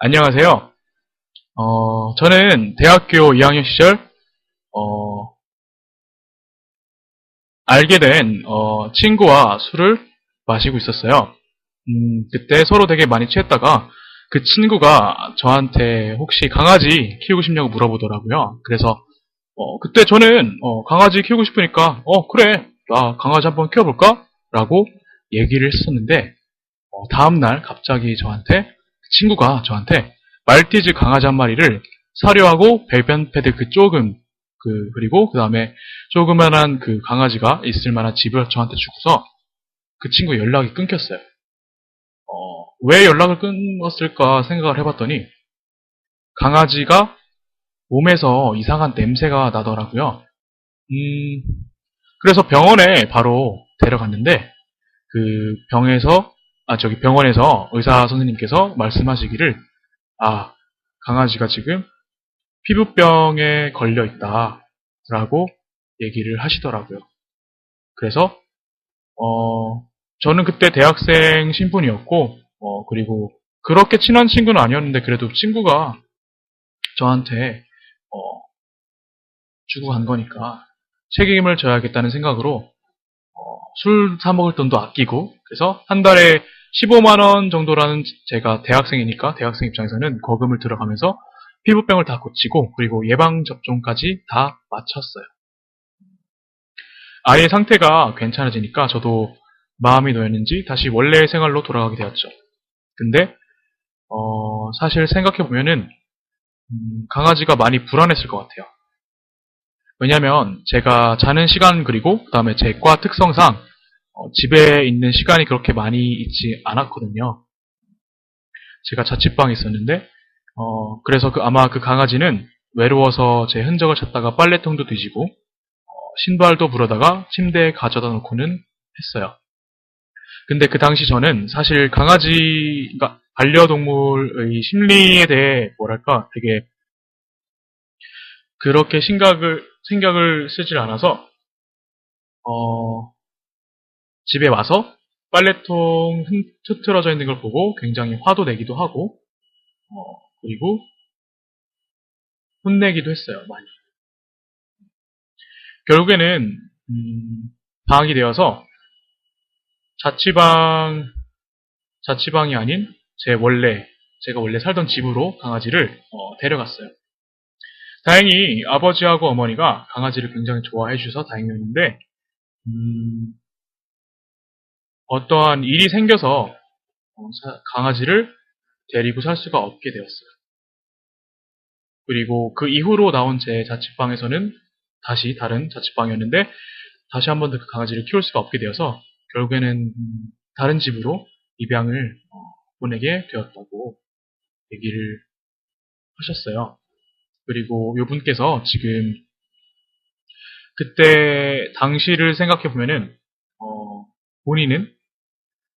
안녕하세요. 저는 대학교 2학년 시절, 알게 된, 친구와 술을 마시고 있었어요. 그때 서로 되게 많이 취했다가 그 친구가 저한테 혹시 강아지 키우고 싶냐고 물어보더라고요. 그래서, 그때 저는, 강아지 키우고 싶으니까, 그래. 나 강아지 한번 키워볼까? 라고 얘기를 했었는데, 다음날 갑자기 그 친구가 저한테 말티즈 강아지 한 마리를 사료하고 배변 패드 그리고 그 다음에 조그만한 그 강아지가 있을 만한 집을 저한테 주고서 그 친구 연락이 끊겼어요. 왜 연락을 끊었을까 생각을 해봤더니 강아지가 몸에서 이상한 냄새가 나더라고요. 음, 그래서 병원에 바로 데려갔는데 그 병원에서 의사 선생님께서 말씀하시기를, 아, 강아지가 지금 피부병에 걸려 있다라고 얘기를 하시더라고요. 그래서, 저는 그때 대학생 신분이었고, 그리고 그렇게 친한 친구는 아니었는데 그래도 친구가 저한테, 어, 주고 간 거니까 책임을 져야겠다는 생각으로 술 사 먹을 돈도 아끼고, 그래서 한 달에 15만 원 정도라는, 제가 대학생이니까 대학생 입장에서는 거금을 들어가면서 피부병을 다 고치고 그리고 예방 접종까지 다 마쳤어요. 아이의 상태가 괜찮아지니까 저도 마음이 놓였는지 다시 원래 생활로 돌아가게 되었죠. 근데 사실 생각해 보면은 강아지가 많이 불안했을 것 같아요. 왜냐면 제가 자는 시간, 그리고 그다음에 제 과 특성상 집에 있는 시간이 그렇게 많이 있지 않았거든요. 제가 자취방에 있었는데, 그래서 아마 그 강아지는 외로워서 제 흔적을 찾다가 빨래통도 뒤지고, 신발도 부러다가 침대에 가져다 놓고는 했어요. 근데 그 당시 저는 사실 그러니까 반려동물의 심리에 대해 뭐랄까 되게 그렇게 생각을 쓰질 않아서, 어, 집에 와서 빨래통 흐트러져 있는 걸 보고 굉장히 화도 내기도 하고, 그리고 혼내기도 했어요, 많이. 결국에는 방학이 되어서 자취방 자취방이 아닌 제가 원래 살던 집으로 강아지를 데려갔어요. 다행히 아버지하고 어머니가 강아지를 굉장히 좋아해 주셔서 다행이었는데, 음, 어떠한 일이 생겨서 강아지를 데리고 살 수가 없게 되었어요. 그리고 그 이후로 나온 제 자취방에서는 다시 다른 자취방이었는데, 다시 한 번 더 그 강아지를 키울 수가 없게 되어서 결국에는 다른 집으로 입양을 보내게 되었다고 얘기를 하셨어요. 그리고 이분께서 지금 그때 당시를 생각해 보면은 본인은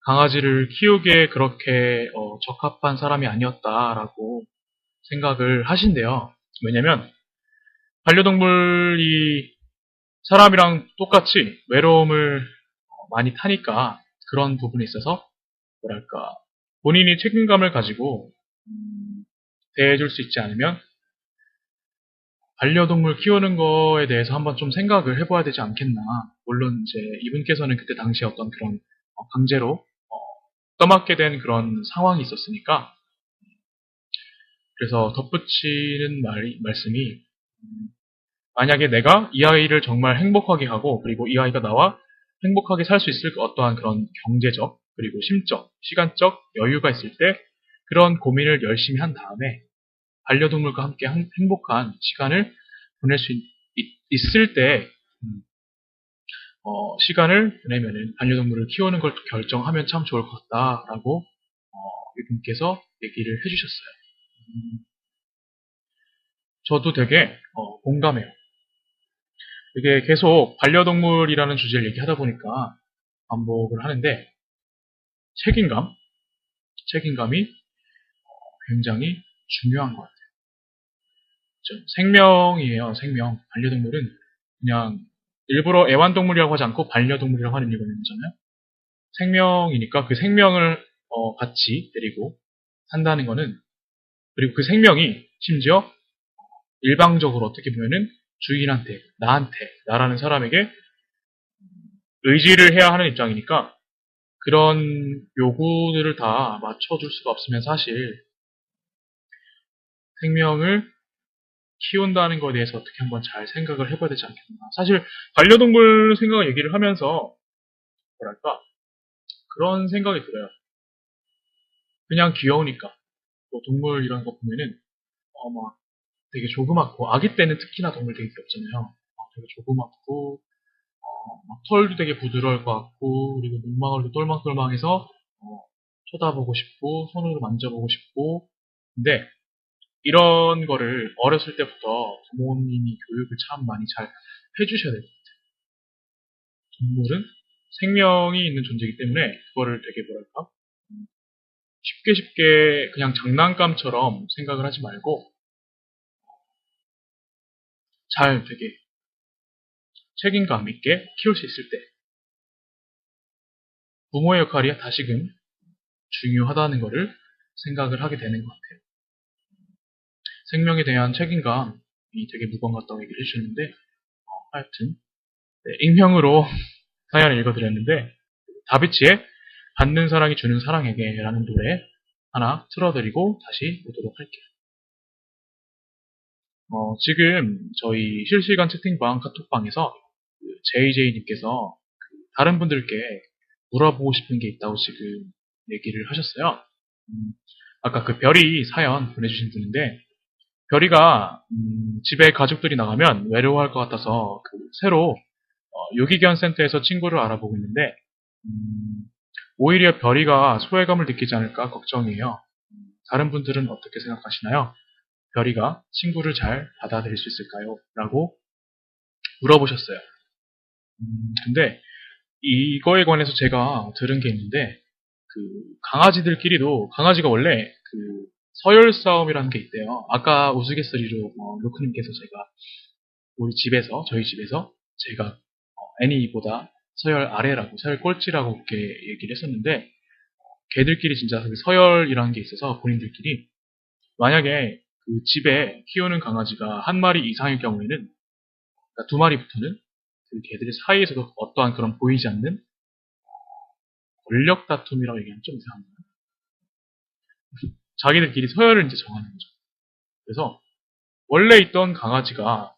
강아지를 키우기에 그렇게 적합한 사람이 아니었다라고 생각을 하신대요. 왜냐면 반려동물이 사람이랑 똑같이 외로움을 많이 타니까 그런 부분에 있어서 뭐랄까 본인이 책임감을 가지고 대해줄 수 있지 않으면 반려동물 키우는 거에 대해서 한번 좀 생각을 해봐야 되지 않겠나. 물론 이제 이분께서는 그때 당시에 어떤 그런 강제로 떠맡게 된 그런 상황이 있었으니까, 그래서 덧붙이는 말씀이, 만약에 내가 이 아이를 정말 행복하게 하고 그리고 이 아이가 나와 행복하게 살 수 있을 어떠한 그런 경제적 그리고 심적, 시간적 여유가 있을 때 그런 고민을 열심히 한 다음에 반려동물과 함께 행복한 시간을 보낼 수 있을 때 시간을 보내면은 반려동물을 키우는 걸 결정하면 참 좋을 것 같다라고 이분께서 얘기를 해주셨어요. 음, 저도 되게 공감해요. 이게 계속 반려동물이라는 주제를 얘기하다 보니까 반복을 하는데, 책임감, 책임감이 굉장히 중요한 것 같아요. 생명이에요, 생명. 반려동물은 그냥 일부러 애완동물이라고 하지 않고 반려동물이라고 하는 이유가 있잖아요. 생명이니까 그 생명을 같이 데리고 산다는 거는 그리고 그 생명이 심지어 일방적으로 어떻게 보면은 주인한테, 나한테, 나라는 사람에게 의지를 해야 하는 입장이니까 그런 요구들을 다 맞춰줄 수가 없으면 사실 생명을 키운다는 것에 대해서 어떻게 한번 잘 생각을 해봐야 되지 않겠나. 사실 반려동물 생각을 얘기를 하면서 뭐랄까 그런 생각이 들어요. 그냥 귀여우니까. 뭐 동물 이런 거 보면은 막 되게 조그맣고 아기 때는 특히나 동물 되게 귀엽잖아요. 되게 조그맣고 막 털도 되게 부드러울 것 같고 그리고 눈망울도 똘망똘망해서 쳐다보고 싶고 손으로 만져보고 싶고 근데 이런 거를 어렸을 때부터 부모님이 교육을 참 많이 잘 해주셔야 돼요. 동물은 생명이 있는 존재이기 때문에 그거를 되게 뭐랄까 쉽게 쉽게 그냥 장난감처럼 생각을 하지 말고 잘 되게 책임감 있게 키울 수 있을 때 부모의 역할이 다시금 중요하다는 것을 생각을 하게 되는 것 같아요. 생명에 대한 책임감이 되게 무거운 것 같다고 얘기를 해주셨는데 하여튼 네, 익명으로 사연을 읽어드렸는데 다비치의 받는 사랑이 주는 사랑에게 라는 노래 하나 틀어드리고 다시 오도록 할게요. 지금 저희 실시간 채팅방 카톡방에서 JJ님께서 다른 분들께 물어보고 싶은 게 있다고 지금 얘기를 하셨어요. 아까 그 별이 사연 보내주신 분인데 별이가 집에 가족들이 나가면 외로워할 것 같아서 새로 유기견 센터에서 친구를 알아보고 있는데 오히려 별이가 소외감을 느끼지 않을까 걱정이에요. 다른 분들은 어떻게 생각하시나요? 별이가 친구를 잘 받아들일 수 있을까요? 라고 물어보셨어요. 근데 이거에 관해서 제가 들은 게 있는데 그 강아지들끼리도 강아지가 원래 그 서열 싸움이라는 게 있대요. 아까 우스갯소리로 루크님께서 제가 우리 집에서 저희 집에서 제가 애니보다 서열 아래라고 서열 꼴찌라고 그렇게 얘기를 했었는데 걔들끼리 진짜 그 서열이라는 게 있어서 본인들끼리 만약에 그 집에 키우는 강아지가 한 마리 이상일 경우에는 그러니까 두 마리부터는 그 개들 사이에서도 어떠한 그런 보이지 않는 권력 다툼이라고 얘기하면 좀 이상한가요? 자기들끼리 서열을 이제 정하는 거죠. 그래서 원래 있던 강아지가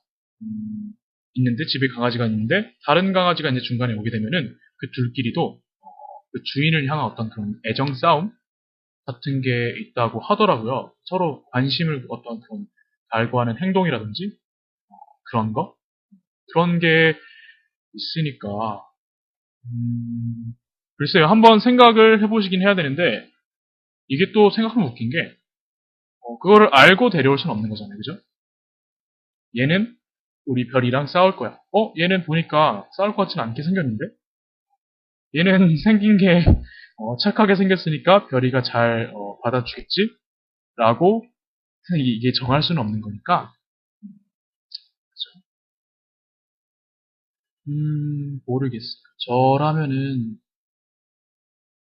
있는데 집에 강아지가 있는데 다른 강아지가 이제 중간에 오게 되면은 그 둘끼리도 그 주인을 향한 어떤 그런 애정 싸움 같은 게 있다고 하더라고요. 서로 관심을 어떤 그런 갈구하는 행동이라든지 그런 거 그런 게 있으니까 글쎄요 한번 생각을 해보시긴 해야 되는데 이게 또 생각하면 웃긴 게 그거를 알고 데려올 수는 없는 거잖아요, 그죠? 얘는 우리 별이랑 싸울 거야. 얘는 보니까 싸울 것 같지는 않게 생겼는데? 얘는 생긴 게 착하게 생겼으니까 별이가 잘 받아주겠지? 라고 이게 정할 수는 없는 거니까 모르겠어요. 저라면은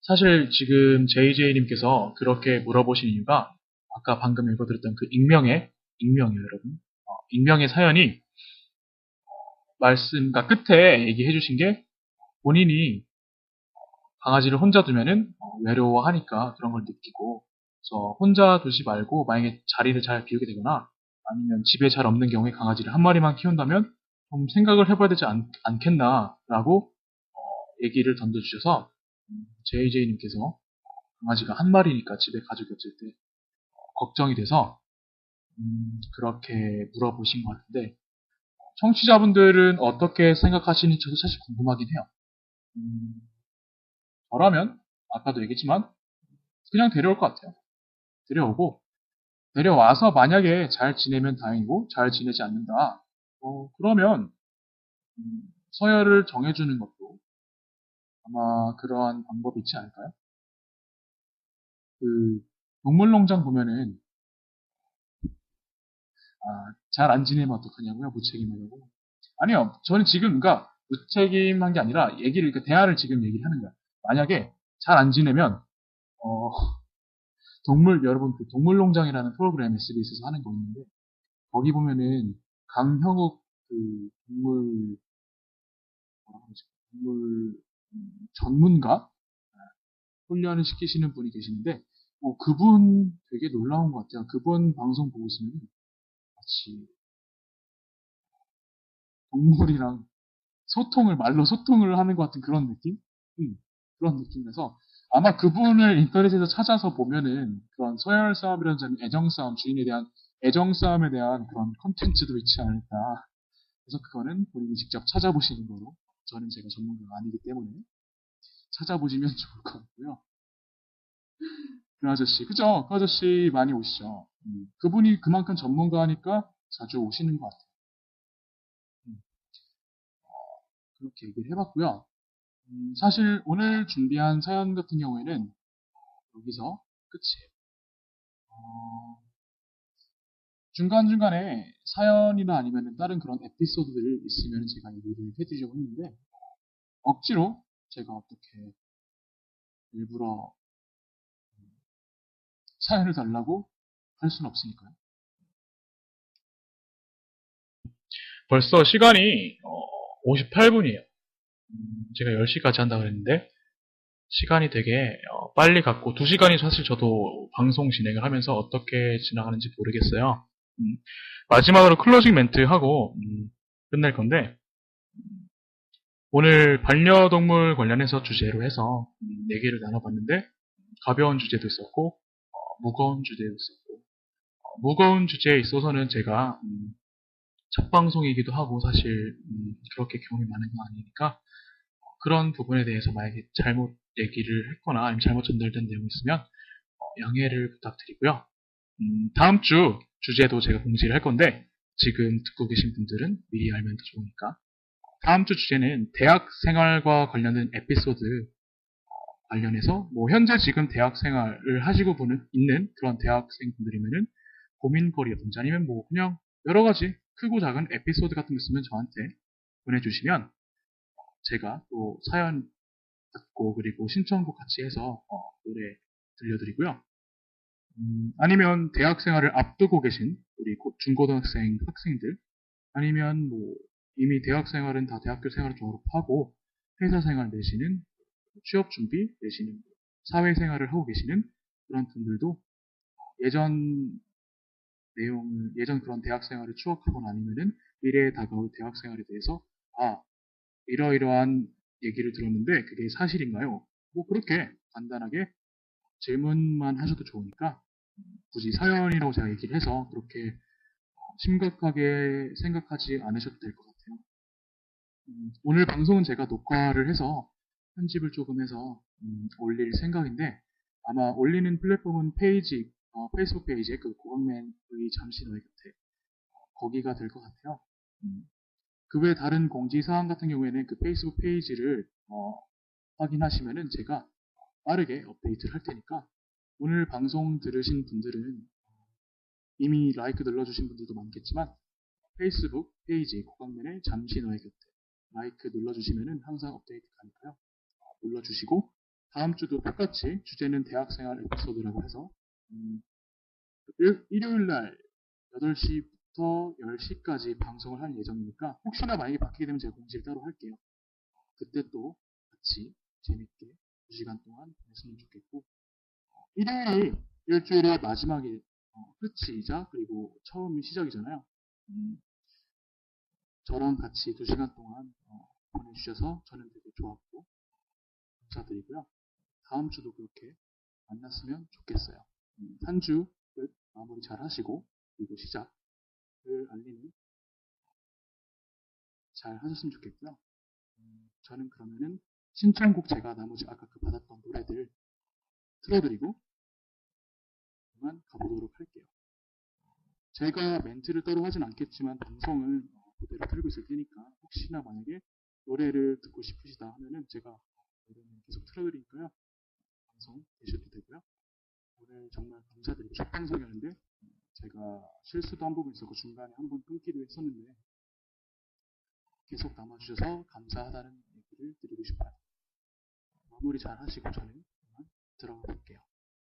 사실 지금 JJ님께서 그렇게 물어보신 이유가 아까 방금 읽어드렸던 그 익명이에요, 여러분. 익명의 사연이 그러니까 끝에 얘기해 주신 게 본인이 강아지를 혼자 두면은 외로워하니까 그런 걸 느끼고 그래서 혼자 두지 말고 만약에 자리를 잘 비우게 되거나 아니면 집에 잘 없는 경우에 강아지를 한 마리만 키운다면 좀 생각을 해봐야 되지 않겠나라고 얘기를 던져주셔서 JJ님께서 강아지가 한 마리니까 집에 가족이 없을 때 걱정이 돼서 그렇게 물어보신 것 같은데 청취자분들은 어떻게 생각하시는지 저도 사실 궁금하긴 해요. 저라면 아까도 얘기했지만 그냥 데려올 것 같아요. 데려오고 데려와서 만약에 잘 지내면 다행이고 잘 지내지 않는다. 그러면 서열을 정해주는 것도 아마 그러한 방법이 있지 않을까요? 그 동물농장 보면은 잘 안 지내면 어떡하냐고요? 무책임하냐고. 아니요. 저는 지금 그러니까 무책임한 게 아니라 대화를 지금 얘기를 하는 거야. 만약에 잘 안 지내면 어, 여러분 그 동물농장이라는 프로그램 SBS에서 하는 거 있는데, 거기 보면은 강형욱 그 뭐라고 그러지? 동물 전문가 훈련을 시키시는 분이 계시는데, 그분 되게 놀라운 것 같아요. 그분 방송 보고 있으면 마치 동물이랑 말로 소통을 하는 것 같은 그런 느낌? 그런 느낌에서 아마 그분을 인터넷에서 찾아서 보면은 그런 서열 싸움이라는 점, 주인에 대한 애정 싸움에 대한 그런 컨텐츠도 있지 않을까. 그래서 그거는 본인이 직접 찾아보시는 거로, 저는 제가 전문가가 아니기 때문에 찾아보시면 좋을 것 같고요. 그 아저씨, 그죠? 그 아저씨 많이 오시죠. 그분이 그만큼 전문가니까 자주 오시는 것 같아요. 음, 그렇게 얘기를 해봤고요. 사실 오늘 준비한 사연 같은 경우에는 여기서 끝이에요. 어, 중간중간에 사연이나 아니면 다른 그런 에피소드들 있으면 제가 얘기를 해드리려고 했는데, 억지로 제가 어떻게 일부러 사연을 달라고 할 수는 없으니까요. 벌써 시간이 58분이에요. 제가 10시까지 한다고 그랬는데 시간이 되게 빨리 갔고 2시간이 사실 저도 방송 진행을 하면서 어떻게 지나가는지 모르겠어요. 마지막으로 클로징 멘트 하고 끝낼 건데, 오늘 반려동물 관련해서 주제로 해서 얘기를 나눠봤는데, 가벼운 주제도 있었고 무거운 주제도 있었고, 무거운 주제에 있어서는 제가 첫 방송이기도 하고 사실 그렇게 경험이 많은 건 아니니까, 그런 부분에 대해서 만약에 잘못 얘기를 했거나 아니면 잘못 전달된 내용이 있으면 양해를 부탁드리고요. 다음 주 주제도 제가 공지를 할 건데, 지금 듣고 계신 분들은 미리 알면 더 좋으니까. 다음 주 주제는 대학 생활과 관련된 에피소드 관련해서, 현재 지금 대학 생활을 하시고 있는 그런 대학생분들이면은 고민거리라든지 아니면 그냥 여러 가지 크고 작은 에피소드 같은 거 있으면 저한테 보내주시면 제가 또 사연 듣고 그리고 신청곡 같이 해서 노래 들려드리고요. 아니면 대학 생활을 앞두고 계신 우리 중고등학생 학생들, 아니면 이미 대학 생활은 다 대학교 생활을 졸업하고 회사 생활 내지는 취업 준비 내지는 사회 생활을 하고 계시는 그런 분들도 예전 그런 대학 생활을 추억하거나 아니면은 미래에 다가올 대학 생활에 대해서 이러이러한 얘기를 들었는데 그게 사실인가요? 그렇게 간단하게 질문만 하셔도 좋으니까, 굳이 사연이라고 제가 얘기를 해서 그렇게 심각하게 생각하지 않으셔도 될 것 같아요. 오늘 방송은 제가 녹화를 해서 편집을 조금 해서 올릴 생각인데, 아마 올리는 플랫폼은 페이스북 페이지에 그 고강맨의 잠시 너의 곁에, 거기가 될 것 같아요. 그 외 다른 공지사항 같은 경우에는 그 페이스북 페이지를 확인하시면은 제가 빠르게 업데이트를 할 테니까, 오늘 방송 들으신 분들은 이미 라이크 눌러주신 분들도 많겠지만 페이스북 페이지 고강면의 잠시 너의 곁에 라이크 눌러주시면은 항상 업데이트 가니까요. 눌러주시고, 다음 주도 똑같이 주제는 대학생활 에피소드라고 해서 일요일날 8시부터 10시까지 방송을 할 예정이니까, 혹시나 만약에 바뀌게 되면 제가 공지를 따로 할게요. 그때 또 같이 재밌게 2시간 동안 보냈으면 좋겠고, 일요일이 일주일의 마지막이 끝이자 그리고 처음이 시작이잖아요. 저랑 같이 2시간 동안 보내주셔서 저는 되게 좋았고 감사드리고요. 다음 주도 그렇게 만났으면 좋겠어요. 한 주 끝 마무리 잘 하시고 그리고 시작을 알리는 잘 하셨으면 좋겠고요. 저는 그러면은 신청곡 제가 나머지 아까 그 받았던 노래들 틀어드리고 그만 가보도록 할게요. 제가 멘트를 따로 하진 않겠지만 방송을 그대로 틀고 있을 테니까, 혹시나 만약에 노래를 듣고 싶으시다 하면은 제가 노래는 계속 틀어드리니까요. 방송 되셔도 되고요. 오늘 정말 감사드리고, 첫 방송이었는데 제가 실수도 한 부분 있었고 중간에 한 번 끊기도 했었는데 계속 남아주셔서 감사하다는 얘기를 드리고 싶어요. 마무리 잘 하시고 저는 그만 들어가 볼게요.